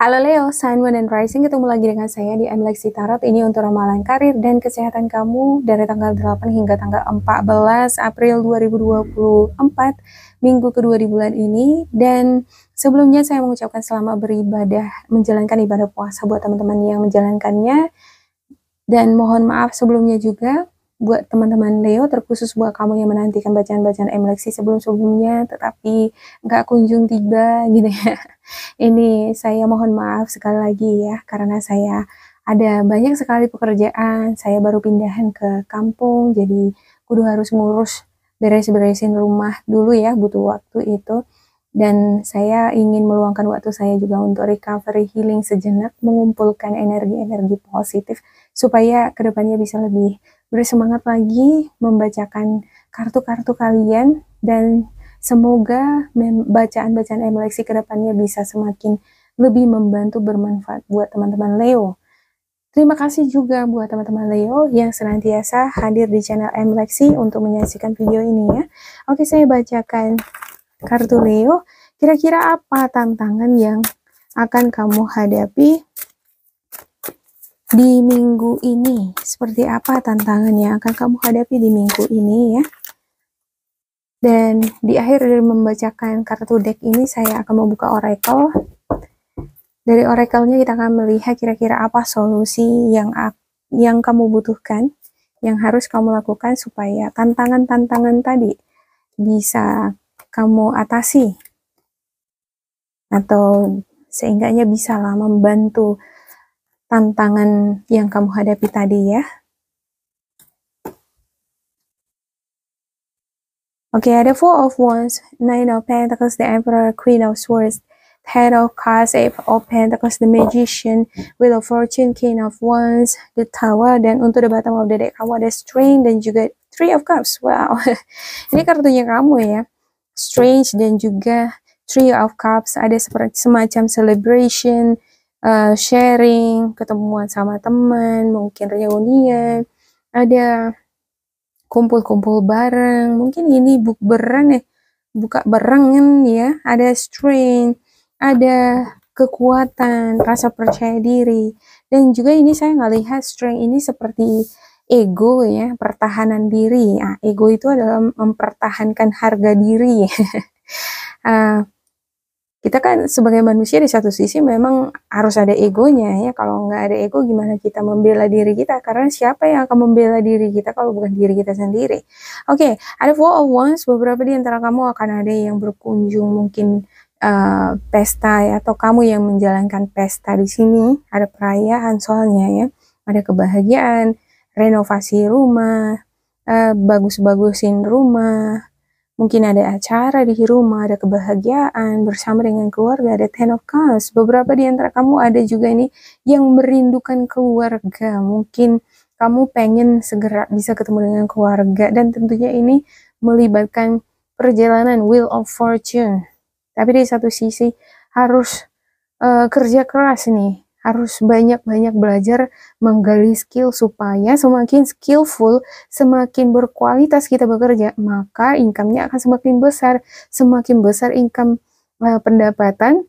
Halo Leo, Sun, Moon, and Rising, ketemu lagi dengan saya di Lexi Tarot. Ini untuk ramalan karir dan kesehatan kamu dari tanggal 8 hingga tanggal 14 April 2024, minggu kedua di bulan ini. Dan sebelumnya saya mengucapkan selamat beribadah, menjalankan ibadah puasa buat teman-teman yang menjalankannya. Dan mohon maaf sebelumnya juga buat teman-teman Leo, terkhusus buat kamu yang menantikan bacaan-bacaan Lexi sebelum-sebelumnya, tetapi nggak kunjung tiba gitu ya. Ini saya mohon maaf sekali lagi ya, karena saya ada banyak sekali pekerjaan, saya baru pindahan ke kampung, jadi kudu harus ngurus beres-beresin rumah dulu ya, butuh waktu itu. Dan saya ingin meluangkan waktu saya juga untuk recovery healing sejenak, mengumpulkan energi-energi positif, supaya kedepannya bisa lebih bersemangat lagi membacakan kartu-kartu kalian, dan semoga bacaan-bacaan Lexi kedepannya bisa semakin lebih membantu, bermanfaat buat teman-teman Leo. Terima kasih juga buat teman-teman Leo yang senantiasa hadir di channel Lexi untuk menyaksikan video ini ya. Oke, saya bacakan kartu Leo. Kira-kira apa tantangan yang akan kamu hadapi di minggu ini? Seperti apa tantangan yang akan kamu hadapi di minggu ini ya? Dan di akhir dari membacakan kartu deck ini, saya akan membuka oracle. Dari oracle-nya kita akan melihat kira-kira apa solusi yang kamu butuhkan, yang harus kamu lakukan supaya tantangan-tantangan tadi bisa kamu atasi, atau seenggaknya bisa lah membantu tantangan yang kamu hadapi tadi ya. Oke, ada Four of Wands, Nine of Pentacles, the Emperor, Queen of Swords, Head of Cups, Eight of Pentacles, the Magician, Wheel of Fortune, King of Wands, the Tower, dan untuk the bottom of the deck kamu ada Strength dan juga Three of Cups. Wow, ini kartunya kamu ya, Strange dan juga Three of Cups. Ada seperti semacam celebration, sharing, ketemuan sama teman, mungkin reunian, ada kumpul-kumpul bareng, mungkin ini bukberan ya, buka barengan ya. Ada strength, ada kekuatan, rasa percaya diri, dan juga ini saya nggak lihat strength ini seperti ego ya, pertahanan diri. Ego itu adalah mempertahankan harga diri. Kita kan sebagai manusia di satu sisi memang harus ada egonya ya. Kalau nggak ada ego, gimana kita membela diri kita? Karena siapa yang akan membela diri kita kalau bukan diri kita sendiri? Oke, ada Four of Wands. Beberapa di antara kamu akan ada yang berkunjung, mungkin pesta ya, atau kamu yang menjalankan pesta di sini. Ada perayaan soalnya ya. Ada kebahagiaan, renovasi rumah, bagus-bagusin rumah. Mungkin ada acara di rumah, ada kebahagiaan bersama dengan keluarga, ada Ten of Cups. Beberapa di antara kamu ada juga ini yang merindukan keluarga. Mungkin kamu pengen segera bisa ketemu dengan keluarga, dan tentunya ini melibatkan perjalanan Wheel of Fortune. Tapi di satu sisi harus kerja keras nih. Harus banyak-banyak belajar menggali skill, supaya semakin skillful, semakin berkualitas kita bekerja, maka income-nya akan semakin besar. Semakin besar income pendapatan,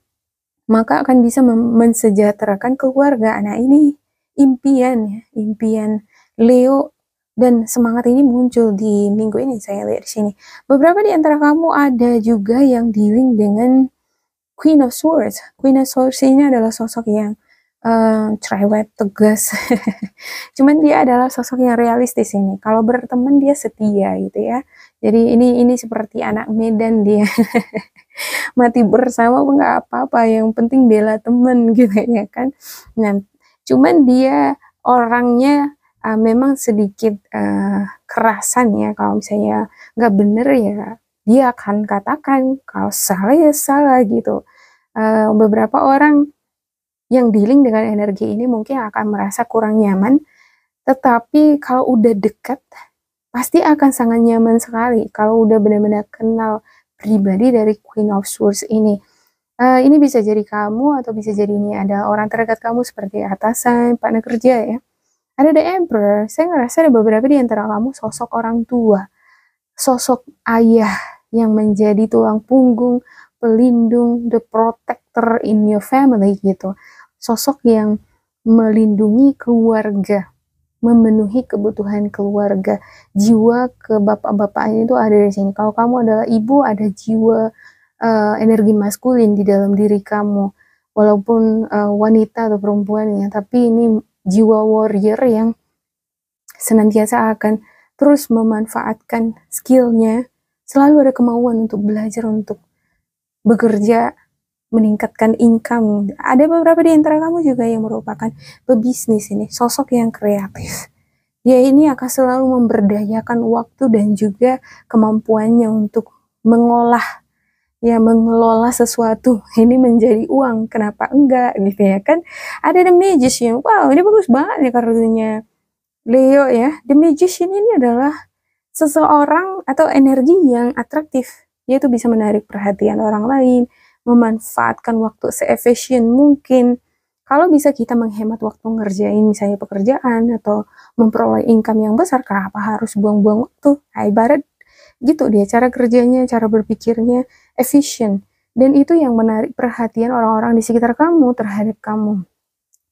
maka akan bisa mensejahterakan keluarga. Nah, ini impian ya, impian Leo, dan semangat ini muncul di minggu ini. Saya lihat di sini. Beberapa di antara kamu ada juga yang dealing dengan Queen of Swords. Queen of Swords ini adalah sosok yang cerewet, tegas. Cuman dia adalah sosok yang realistis ini. Kalau berteman dia setia gitu ya. Jadi ini seperti anak Medan dia. Mati bersama nggak apa-apa, yang penting bela temen gitu ya kan. Nah, cuman dia orangnya memang sedikit kerasan ya. Kalau misalnya nggak bener ya, dia akan katakan, kalau salah ya salah gitu. Beberapa orang yang dealing dengan energi ini mungkin akan merasa kurang nyaman, tetapi kalau udah dekat pasti akan sangat nyaman sekali kalau udah benar-benar kenal pribadi dari Queen of Swords ini. Ini bisa jadi kamu, atau bisa jadi ini ada orang terdekat kamu seperti atasan, partner kerja ya. Ada The Emperor. Saya ngerasa ada beberapa di antara kamu sosok orang tua, sosok ayah yang menjadi tulang punggung, pelindung, the protector protector in your family gitu. Sosok yang melindungi keluarga, memenuhi kebutuhan keluarga. Jiwa ke bapak-bapaknya itu ada di sini. Kalau kamu adalah ibu, ada jiwa energi maskulin di dalam diri kamu. Walaupun wanita atau perempuan ya, tapi ini jiwa warrior yang senantiasa akan terus memanfaatkan skillnya, selalu ada kemauan untuk belajar, untuk bekerja, meningkatkan income. Ada beberapa di antara kamu juga yang merupakan pebisnis ini, sosok yang kreatif. Dia ini akan selalu memberdayakan waktu dan juga kemampuannya untuk mengolah, ya mengelola sesuatu ini menjadi uang. Kenapa enggak gitu ya kan? Ada The Magician. Wow, ini bagus banget ya kartunya Leo ya. The Magician ini adalah seseorang atau energi yang atraktif, yaitu bisa menarik perhatian orang lain, memanfaatkan waktu se-efisien mungkin. Kalau bisa kita menghemat waktu ngerjain misalnya pekerjaan atau memperoleh income yang besar, kenapa harus buang-buang waktu? Nah, ibarat gitu dia cara kerjanya, cara berpikirnya efisien. Dan itu yang menarik perhatian orang-orang di sekitar kamu terhadap kamu.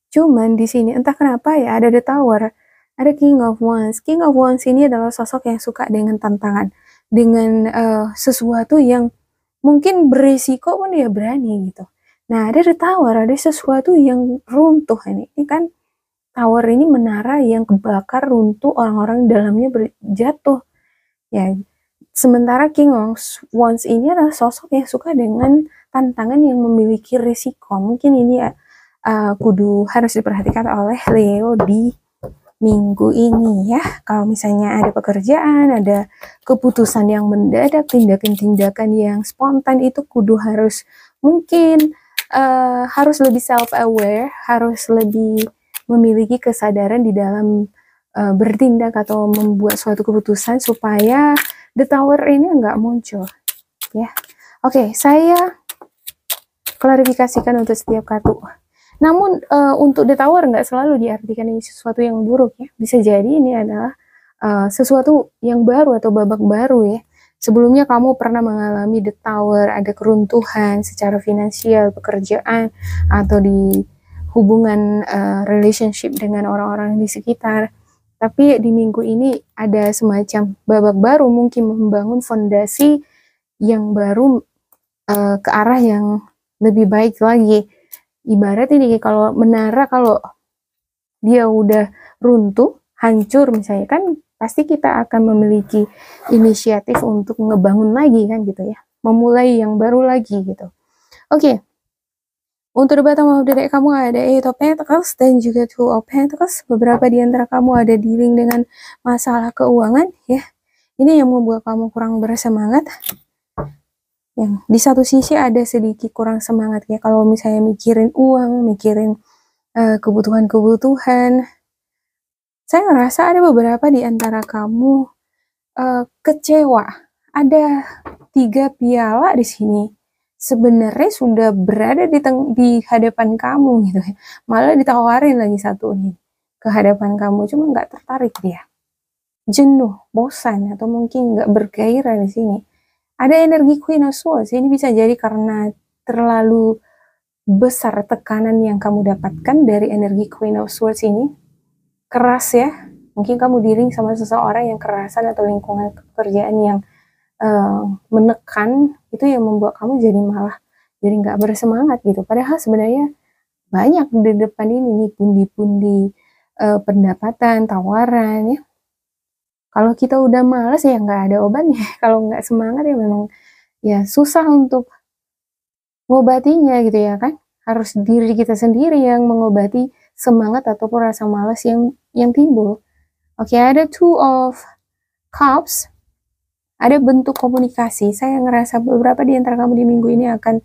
Cuman di sini entah kenapa ya ada The Tower, ada King of Wands. King of Wands ini adalah sosok yang suka dengan tantangan, dengan sesuatu yang mungkin berisiko pun dia berani gitu. Nah, ada The Tower, ada sesuatu yang runtuh ini. Ini kan tower ini menara yang kebakar, runtuh, orang-orang dalamnya jatuh. Ya, sementara King of Wands ini adalah sosok yang suka dengan tantangan yang memiliki risiko. Mungkin ini kudu harus diperhatikan oleh Leo di minggu ini ya. Kalau misalnya ada pekerjaan, ada keputusan yang mendadak, tindakan-tindakan yang spontan, itu kudu harus mungkin harus lebih self-aware, harus lebih memiliki kesadaran di dalam bertindak atau membuat suatu keputusan supaya The Tower ini nggak muncul ya. Oke, saya klarifikasikan untuk setiap kartu. Namun untuk The Tower nggak selalu diartikan ini sesuatu yang buruk ya. Bisa jadi ini adalah sesuatu yang baru atau babak baru ya. Sebelumnya kamu pernah mengalami The Tower, ada keruntuhan secara finansial, pekerjaan, atau di hubungan relationship dengan orang-orang di sekitar. Tapi di minggu ini ada semacam babak baru, mungkin membangun fondasi yang baru ke arah yang lebih baik lagi. Ibarat ini kalau menara, kalau dia udah runtuh, hancur misalnya kan, pasti kita akan memiliki inisiatif untuk ngebangun lagi kan gitu ya, memulai yang baru lagi gitu. Oke, untuk the bottom of the deck kamu ada Eight of Pentacles dan juga Two of Pentacles. Beberapa di antara kamu ada dealing dengan masalah keuangan ya. Ini yang membuat kamu kurang bersemangat. Yang di satu sisi ada sedikit kurang semangat ya, kalau misalnya mikirin uang, mikirin kebutuhan-kebutuhan. Saya ngerasa ada beberapa di antara kamu kecewa. Ada 3 piala di sini. Sebenarnya sudah berada di hadapan kamu gitu ya. Malah ditawarin lagi satu nih ke hadapan kamu, cuma nggak tertarik dia. Jenuh, bosan, atau mungkin nggak bergairah di sini. Ada energi Queen of Swords. Ini bisa jadi karena terlalu besar tekanan yang kamu dapatkan dari energi Queen of Swords ini. Keras ya, mungkin kamu dealing sama seseorang yang kerasan atau lingkungan pekerjaan yang menekan, itu yang membuat kamu jadi malah jadi nggak bersemangat gitu. Padahal sebenarnya banyak di depan ini nih pundi-pundi pendapatan, tawaran ya. Kalau kita udah males ya nggak ada obatnya. Kalau nggak semangat ya memang ya susah untuk ngobatinya gitu ya kan. Harus diri kita sendiri yang mengobati semangat ataupun rasa malas yang timbul. Oke, ada Two of Cups. Ada bentuk komunikasi. Saya ngerasa beberapa di antara kamu di minggu ini akan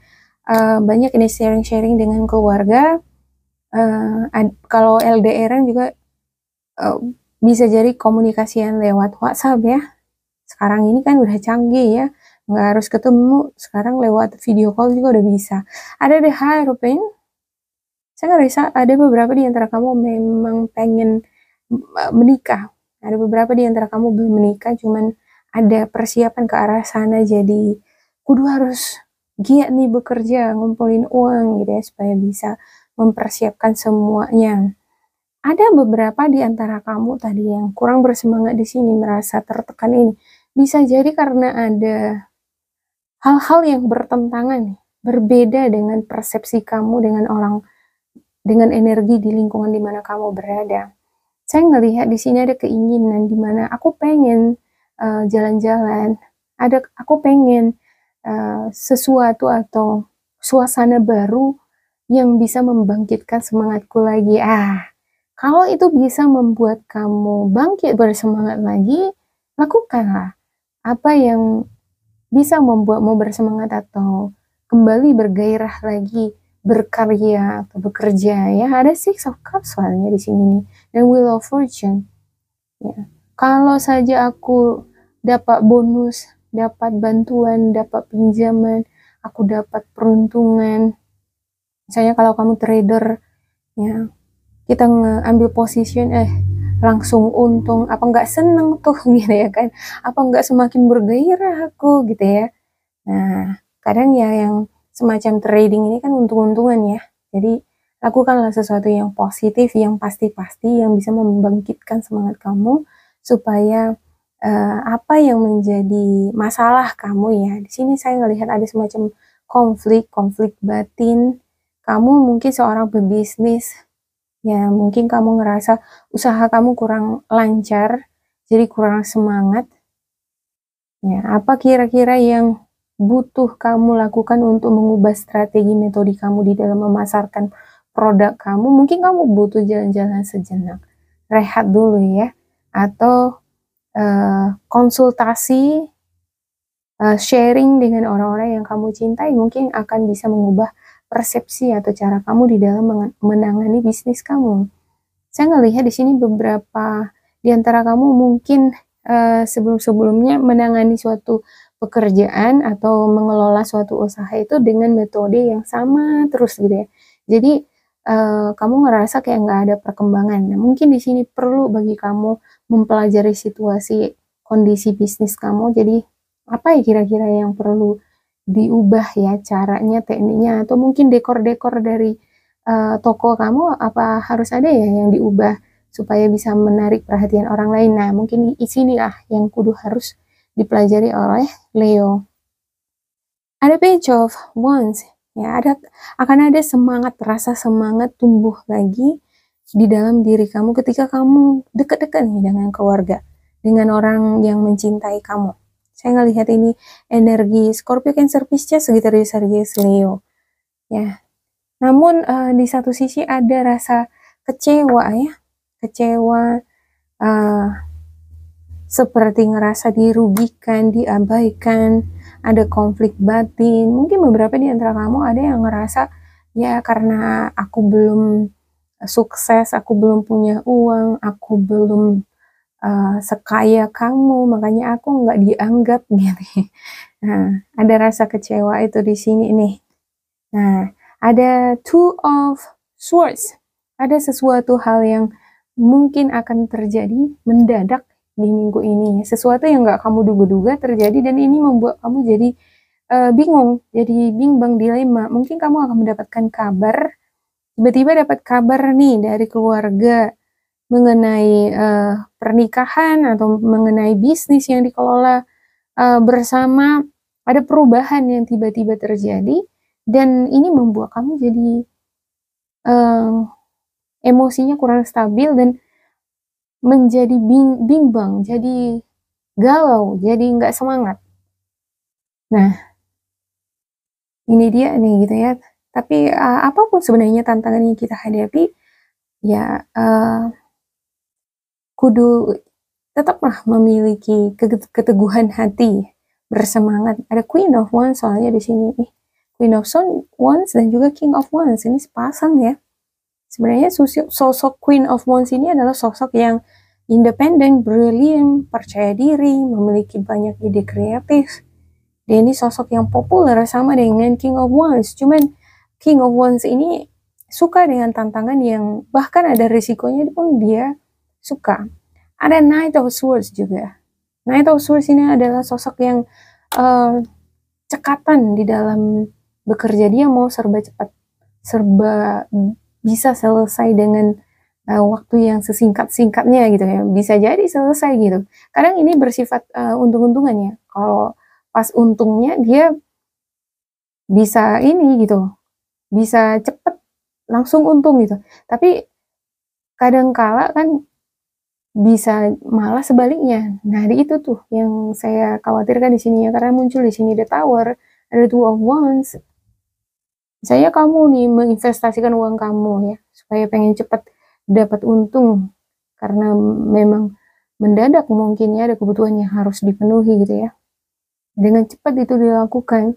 banyak ini sharing-sharing dengan keluarga. Kalau LDR juga bisa jadi komunikasian lewat WhatsApp ya. Sekarang ini kan udah canggih ya, nggak harus ketemu, sekarang lewat video call juga udah bisa. Ada The Hierophant. Saya ngerasa ada beberapa di antara kamu memang pengen menikah. Ada beberapa di antara kamu belum menikah, cuman ada persiapan ke arah sana, jadi kudu harus giat nih bekerja, ngumpulin uang gitu ya, supaya bisa mempersiapkan semuanya. Ada beberapa di antara kamu tadi yang kurang bersemangat di sini, merasa tertekan ini. Bisa jadi karena ada hal-hal yang bertentangan, berbeda dengan persepsi kamu dengan orang, dengan energi di lingkungan di mana kamu berada. Saya ngelihat di sini ada keinginan di mana aku pengen jalan-jalan, aku pengen sesuatu atau suasana baru yang bisa membangkitkan semangatku lagi. Kalau itu bisa membuat kamu bangkit bersemangat lagi, lakukanlah. Apa yang bisa membuatmu bersemangat atau kembali bergairah lagi berkarya atau bekerja ya. Ada Six of Cups soalnya di sini nih, dan Wheel of Fortune ya. Kalau saja aku dapat bonus, dapat bantuan, dapat pinjaman, aku dapat peruntungan. Misalnya kalau kamu trader ya, kita ngambil position langsung untung, apa nggak seneng tuh gitu ya kan, apa nggak semakin bergairah aku gitu ya. Nah, kadang ya yang semacam trading ini kan untung-untungan ya. Jadi, lakukanlah sesuatu yang positif, yang pasti-pasti, yang bisa membangkitkan semangat kamu, supaya apa yang menjadi masalah kamu ya. Di sini saya melihat ada semacam konflik batin. Kamu mungkin seorang pebisnis, ya mungkin kamu ngerasa usaha kamu kurang lancar, jadi kurang semangat. Ya, apa kira-kira yang butuh kamu lakukan untuk mengubah strategi metode kamu di dalam memasarkan produk kamu? Mungkin kamu butuh jalan-jalan sejenak, rehat dulu ya, atau konsultasi, sharing dengan orang-orang yang kamu cintai, mungkin akan bisa mengubah persepsi atau cara kamu di dalam menangani bisnis kamu. Saya ngelihat di sini beberapa di antara kamu mungkin sebelum-sebelumnya menangani suatu pekerjaan atau mengelola suatu usaha itu dengan metode yang sama terus gitu ya. Jadi kamu ngerasa kayak nggak ada perkembangan. Nah, mungkin di sini perlu bagi kamu mempelajari situasi kondisi bisnis kamu. Jadi apa ya kira-kira yang perlu diubah ya caranya, tekniknya, atau mungkin dekor-dekor dari toko kamu apa harus ada ya yang diubah supaya bisa menarik perhatian orang lain. Nah, mungkin di sinilah yang kudu harus dipelajari oleh Leo. Ada Page of Wands, ya akan ada semangat, rasa semangat tumbuh lagi di dalam diri kamu ketika kamu dekat-dekat nih dengan keluarga, dengan orang yang mencintai kamu. Saya ngelihat ini energi Scorpio, Cancer, Pisces, Sagittarius, Aries, Leo. Ya, namun di satu sisi ada rasa kecewa ya, kecewa, seperti ngerasa dirugikan, diabaikan, ada konflik batin. Mungkin beberapa di antara kamu ada yang ngerasa ya karena aku belum sukses, aku belum punya uang, aku belum sekaya kamu, makanya aku nggak dianggap gitu. Nah, ada rasa kecewa itu di sini nih. Nah, ada Two of Swords. Ada sesuatu hal yang mungkin akan terjadi mendadak di minggu ini. Sesuatu yang nggak kamu duga-duga terjadi dan ini membuat kamu jadi bingung, jadi bimbang, dilema. Mungkin kamu akan mendapatkan kabar, tiba-tiba dapat kabar nih dari keluarga mengenai pernikahan atau mengenai bisnis yang dikelola bersama. Ada perubahan yang tiba-tiba terjadi dan ini membuat kamu jadi emosinya kurang stabil dan menjadi bimbang, jadi galau, jadi nggak semangat. Nah, ini dia nih gitu ya. Tapi apapun sebenarnya tantangan yang kita hadapi, ya kudu tetaplah memiliki keteguhan hati, bersemangat. Ada Queen of Wands soalnya di sini nih. Queen of Wands dan juga King of Wands, ini sepasang ya. Sebenarnya sosok Queen of Wands ini adalah sosok yang independen, brilliant, percaya diri, memiliki banyak ide kreatif. Dia ini sosok yang populer sama dengan King of Wands. Cuman King of Wands ini suka dengan tantangan yang bahkan ada risikonya pun dia suka. Ada Knight of Swords juga. Knight of Swords ini adalah sosok yang cekatan di dalam bekerja, dia mau serba cepat, serba bisa selesai dengan waktu yang sesingkat-singkatnya gitu ya, bisa jadi selesai gitu. Kadang ini bersifat untung-untungan ya, kalau pas untungnya dia bisa ini gitu, bisa cepet langsung untung gitu. Tapi kadang kala kan bisa malah sebaliknya. Nah, itu tuh yang saya khawatirkan di sini ya, karena muncul di sini the tower, ada two of wands. Misalnya kamu nih menginvestasikan uang kamu ya, supaya pengen cepat dapat untung karena memang mendadak mungkin ya ada kebutuhan yang harus dipenuhi gitu ya. Dengan cepat itu dilakukan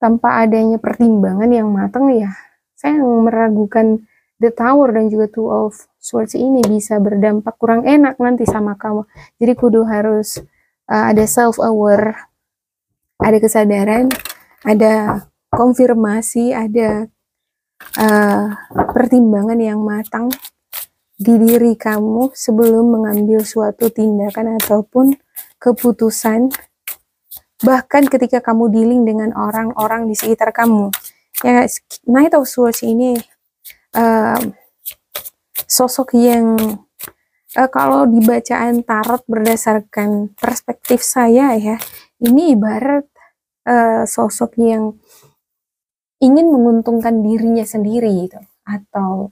tanpa adanya pertimbangan yang matang ya, saya meragukan the tower dan juga two of swords ini bisa berdampak kurang enak nanti sama kamu. Jadi kudu harus ada self aware, ada kesadaran, ada konfirmasi, ada pertimbangan yang matang di diri kamu sebelum mengambil suatu tindakan ataupun keputusan, bahkan ketika kamu dealing dengan orang-orang di sekitar kamu ya. Knight of Swords ini sosok yang kalau di bacaan tarot berdasarkan perspektif saya ya, ini ibarat sosok yang ingin menguntungkan dirinya sendiri gitu, atau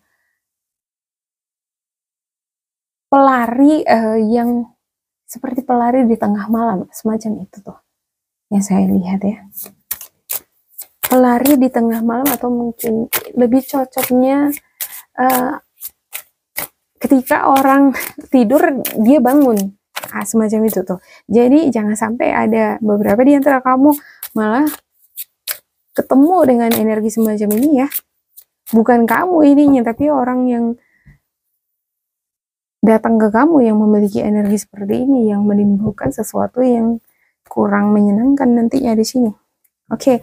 pelari yang seperti pelari di tengah malam, semacam itu tuh yang saya lihat ya. Pelari di tengah malam, atau mungkin lebih cocoknya ketika orang tidur dia bangun, semacam itu tuh. Jadi jangan sampai ada beberapa di antara kamu malah ketemu dengan energi semacam ini ya. Bukan kamu ininya, tapi orang yang datang ke kamu yang memiliki energi seperti ini, yang menimbulkan sesuatu yang kurang menyenangkan nantinya di sini. Oke,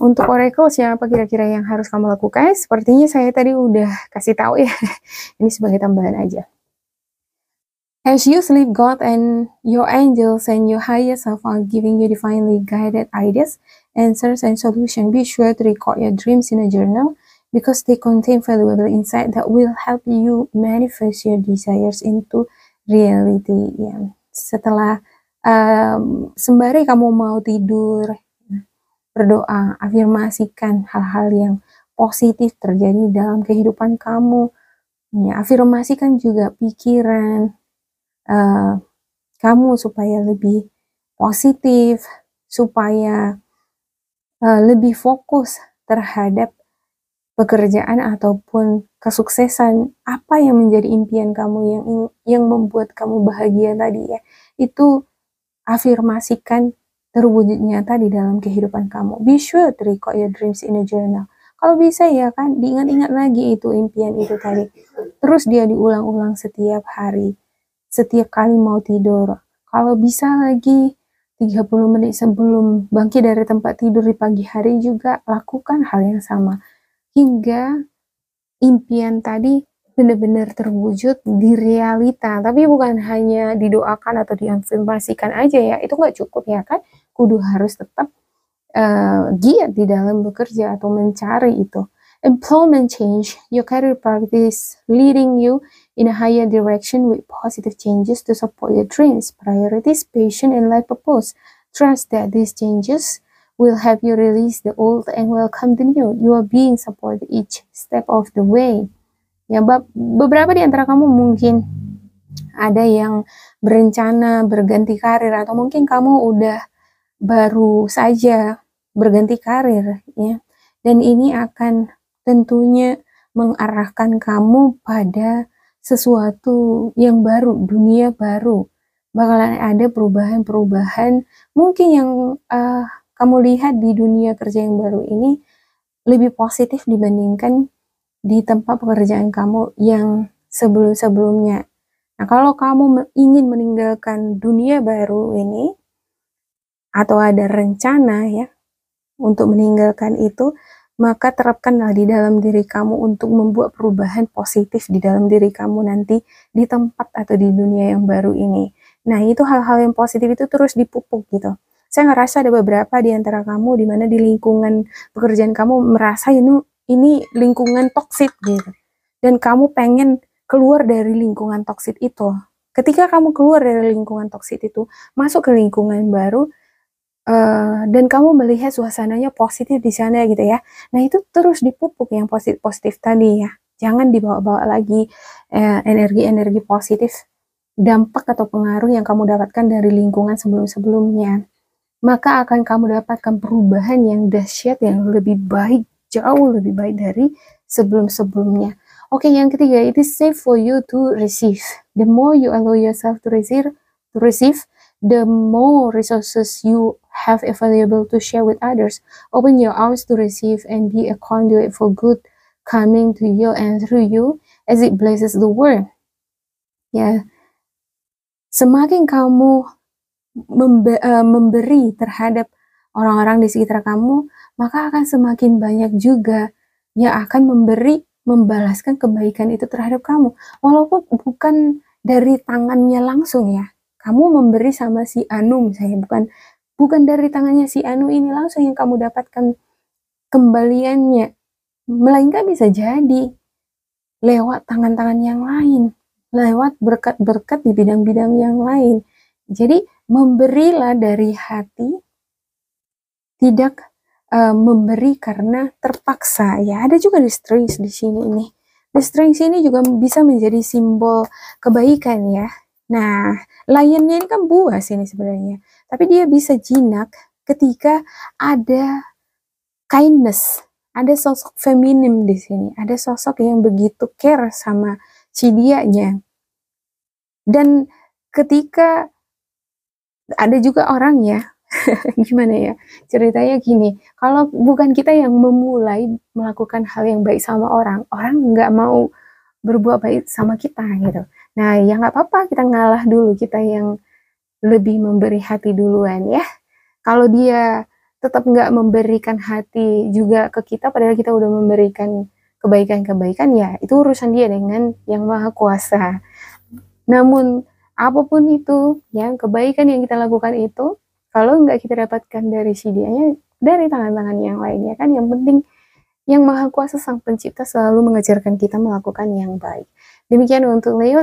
untuk oracle siapa kira-kira yang harus kamu lakukan? Sepertinya saya tadi udah kasih tahu ya. Ini sebagai tambahan aja. As you sleep, God and your angels and your higher self are giving you divinely guided ideas, answers, and solutions. Be sure to record your dreams in a journal because they contain valuable insight that will help you manifest your desires into reality. Ya, setelah sembari kamu mau tidur, berdoa, afirmasikan hal-hal yang positif terjadi dalam kehidupan kamu. Ya, afirmasikan juga pikiran kamu supaya lebih positif, supaya lebih fokus terhadap pekerjaan ataupun kesuksesan apa yang menjadi impian kamu, yang membuat kamu bahagia tadi ya. Itu afirmasikan terwujud nyata di dalam kehidupan kamu. Be sure to record your dreams in a journal. Kalau bisa ya kan, diingat-ingat lagi itu impian itu tadi. Terus dia diulang-ulang setiap hari, setiap kali mau tidur. Kalau bisa lagi 30 menit sebelum bangkit dari tempat tidur di pagi hari juga lakukan hal yang sama. Hingga impian tadi benar-benar terwujud di realita. Tapi bukan hanya didoakan atau diafirmasikan aja ya, itu nggak cukup ya kan. Kudu harus tetap giat di dalam bekerja atau mencari itu. Employment change, your career path is leading you in a higher direction with positive changes to support your dreams, priorities, passion, and life purpose. Trust that these changes will help you release the old and welcome the new. You are being supported each step of the way. Ya, beberapa di antara kamu mungkin ada yang berencana berganti karir, atau mungkin kamu udah baru saja berganti karir ya. Dan ini akan tentunya mengarahkan kamu pada sesuatu yang baru, dunia baru. Bakalan ada perubahan-perubahan mungkin yang kamu lihat di dunia kerja yang baru ini lebih positif dibandingkan di tempat pekerjaan kamu yang sebelum-sebelumnya. Nah, kalau kamu ingin meninggalkan dunia baru ini atau ada rencana ya untuk meninggalkan itu, maka terapkanlah di dalam diri kamu untuk membuat perubahan positif di dalam diri kamu nanti di tempat atau di dunia yang baru ini. Nah, itu hal-hal yang positif itu terus dipupuk gitu. Saya ngerasa ada beberapa di antara kamu di mana di lingkungan pekerjaan kamu merasa ini lingkungan toksik gitu. Dan kamu pengen keluar dari lingkungan toksik itu. Ketika kamu keluar dari lingkungan toksik itu, masuk ke lingkungan baru, dan kamu melihat suasananya positif di sana gitu ya. Nah itu terus dipupuk yang positif tadi ya. Jangan dibawa-bawa lagi energi-energi positif, dampak atau pengaruh yang kamu dapatkan dari lingkungan sebelum-sebelumnya. Maka akan kamu dapatkan perubahan yang dahsyat, yang lebih baik, jauh lebih baik dari sebelum-sebelumnya. Oke, yang ketiga, it is safe for you to receive. The more you allow yourself to receive, the more resources you have available to share with others. Open your arms to receive and be a conduit for good coming to you and through you as it blesses the world. Ya, semakin kamu memberi terhadap orang-orang di sekitar kamu, maka akan semakin banyak juga yang akan membalaskan kebaikan itu terhadap kamu. Walaupun bukan dari tangannya langsung ya. Kamu memberi sama si Anu misalnya, bukan dari tangannya si Anu ini langsung yang kamu dapatkan kembaliannya, melainkan bisa jadi lewat tangan-tangan yang lain, lewat berkat-berkat di bidang-bidang yang lain. Jadi memberilah dari hati, tidak memberi karena terpaksa ya. Ada juga restraints di sini ini. Restraints ini juga bisa menjadi simbol kebaikan ya. Nah, lionnya ini kan buas ini sebenarnya, tapi dia bisa jinak ketika ada kindness, ada sosok feminim di sini, ada sosok yang begitu care sama si dianya. Dan ketika ada juga orang ya, gimana ya, ceritanya gini, kalau bukan kita yang memulai melakukan hal yang baik sama orang nggak mau berbuat baik sama kita gitu. Nah ya nggak apa-apa, kita ngalah dulu, kita yang lebih memberi hati duluan ya. Kalau dia tetap nggak memberikan hati juga ke kita, padahal kita udah memberikan kebaikan-kebaikan, ya itu urusan dia dengan yang maha kuasa. Namun apapun itu, yang kebaikan yang kita lakukan itu, kalau nggak kita dapatkan dari si dianya, dari tangan-tangan yang lainnya kan, yang penting yang maha kuasa sang pencipta selalu mengajarkan kita melakukan yang baik. Demikian untuk Leo,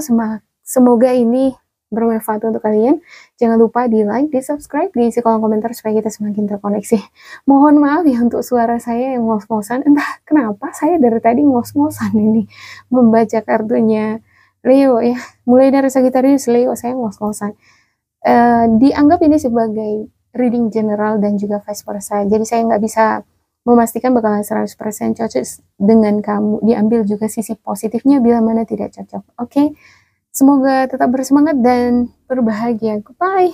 semoga ini bermanfaat untuk kalian. Jangan lupa di like, di subscribe, diisi kolom komentar supaya kita semakin terkoneksi. Mohon maaf ya untuk suara saya yang ngos-ngosan, entah kenapa saya dari tadi ngos-ngosan ini membaca kartunya Leo ya, mulai dari Sagittarius, Leo, saya ngos-ngosan. Dianggap ini sebagai reading general dan juga vice versa, jadi saya nggak bisa memastikan bakalan 100% cocok dengan kamu. Diambil juga sisi positifnya bila mana tidak cocok. Oke, semoga tetap bersemangat dan berbahagia. Goodbye.